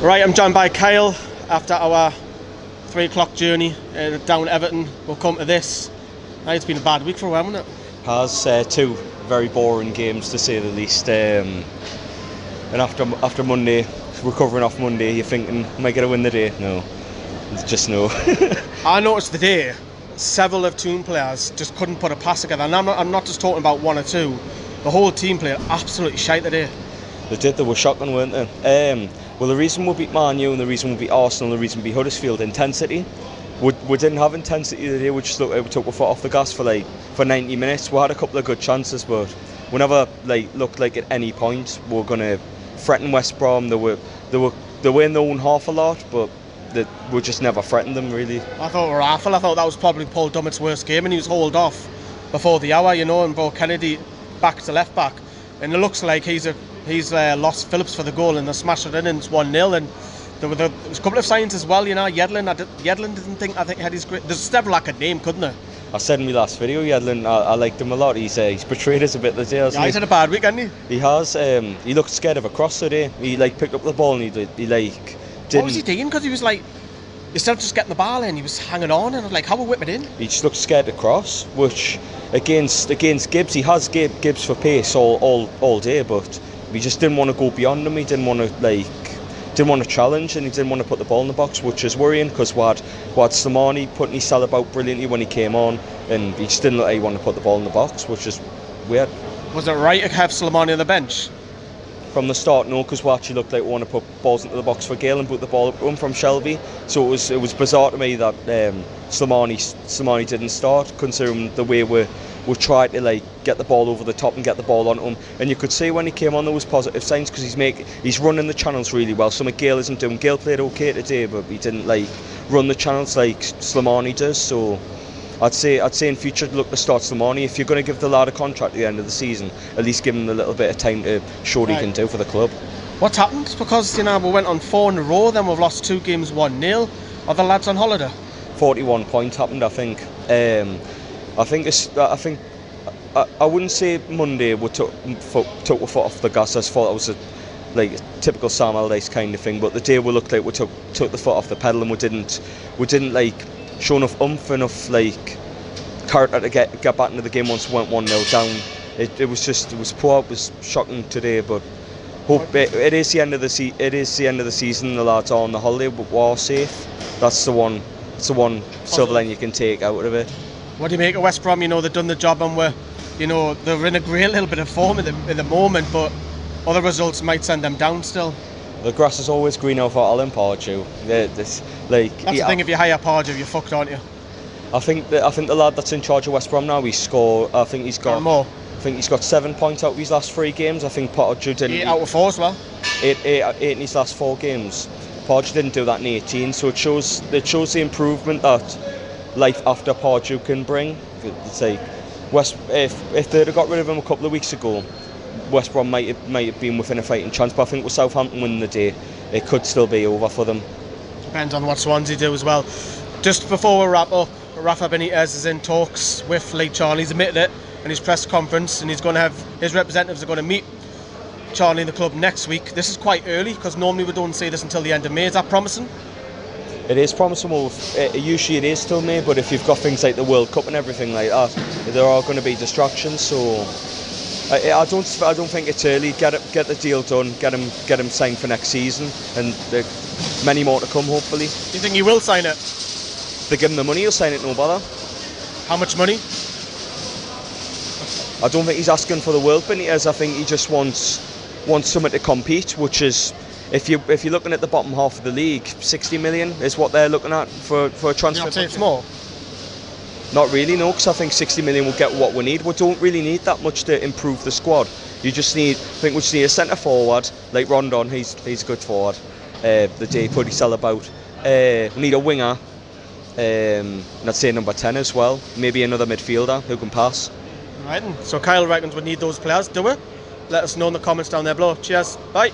Right, I'm joined by Kyle after our 3 o'clock journey down Everton. We'll come to this. It's been a bad week for a while, hasn't it? Has 2 very boring games to say the least. And after Monday, recovering off Monday, you're thinking, am I going to win the day? No, it's just no. I noticed the day several of team players just couldn't put a pass together, and I'm not just talking about 1 or 2. The whole team played absolutely shite today. They were shocking, weren't they? Well, the reason we beat Man U and the reason we beat Arsenal and the reason we beat Huddersfield, intensity. We didn't have intensity today. We just we took our foot off the gas for 90 minutes. We had a couple of good chances, but we never looked like at any point we were going to threaten West Brom. They were in their own half a lot, but we just never threatened them really. I thought we were awful. I thought that was probably Paul Dummett's worst game, and he was hauled off before the hour, and brought Kennedy back to left back, and it looks like he's lost Phillips for the goal, and they smashed it in, and it's 1-0. And there was a couple of signs as well, Yedlin. I think had his great. There's several I could name, couldn't there? I said in my last video, Yedlin, I liked him a lot. He's betrayed us a bit today. Yeah, he's had a bad week, hasn't he? He has. He looked scared of a cross today. He picked up the ball and he didn't. What was he doing? Because he was instead of just getting the ball in, he was hanging on, and I was like, how will whip it in? He just looked scared to cross, which against Gibbs, he has Gibbs for pace all day, but he just didn't want to go beyond him. He didn't want to challenge, and he didn't want to put the ball in the box, which is worrying because we had Slimani putting his cell about brilliantly when he came on, and he just didn't look like he wanted to put the ball in the box, which is weird. Was it right to have Slimani on the bench? From the start, no, because we actually looked like we want to put balls into the box for Gale and put the ball up to him from Shelby. So it was bizarre to me that Slimani didn't start, considering the way we tried to get the ball over the top and get the ball onto him. And you could see when he came on there was positive signs because he's running the channels really well. Something Gale isn't doing. Gale played okay today, but he didn't run the channels like Slimani does. So I'd say in future look to start Slimani. If you're going to give the lad a contract at the end of the season, at least give him a little bit of time to show what he can do for the club. What's happened? Because we went on 4 in a row, then we've lost 2 games 1-0. Are the lads on holiday? 41 points happened, I think. I wouldn't say Monday we took a foot off the gas. I thought that was a typical Sam Allardyce kind of thing. But the day we looked like we took the foot off the pedal, and we didn't show enough oomph, enough character to get back into the game once we went 1-0 down. It was poor. It was shocking today, but hope it is the end of the season. The lads are on the holiday, but we're safe. That's the one silver line you can take out of it. What do you make of West Brom? They've done the job, and they're in a great little bit of form in the moment, but other results might send them down still. The grass is always greener for Alan Pardew. That's the thing. If you hire Pardew, you're fucked, aren't you? I think the lad that's in charge of West Brom now, I think he's got 7 points out of his last 3 games. I think Pardew didn't. 8 out of 4 as well. 8 in his last 4 games. Pardew didn't do that in 18, so it shows the improvement that life after Pardew can bring. It's if they'd have got rid of him a couple of weeks ago, West Brom might have been within a fighting chance. But I think with Southampton winning the day, it could still be over for them. Depends on what Swansea do as well. Just before we wrap up, Rafa Benitez is in talks with Lee Charlie. He's admitted it in his press conference, and his representatives are going to meet Charlie in the club next week. This is quite early because normally we don't see this until the end of May. Is that promising? It is promising. Well, usually it is till May, but if you've got things like the World Cup and everything like that, there are going to be distractions. So I don't think it's early. Get the deal done. Get him signed for next season, and many more to come hopefully. Do you think he will sign it? If they give him the money, he'll sign it, no bother. How much money? I don't think he's asking for the world, Benitez. I think he just wants something to compete, which is, if you're looking at the bottom half of the league, 60 million is what they're looking at for a transfer. You're saying it's more? Not really, no, because I think 60 million will get what we need. We don't really need that much to improve the squad. I think we just need a centre forward like Rondon. He's a good forward. The day he put his cell about. We need a winger. And I'd say number 10 as well. Maybe another midfielder who can pass. Right, so Kyle reckons we need those players, do we? Let us know in the comments down there below. Cheers, bye.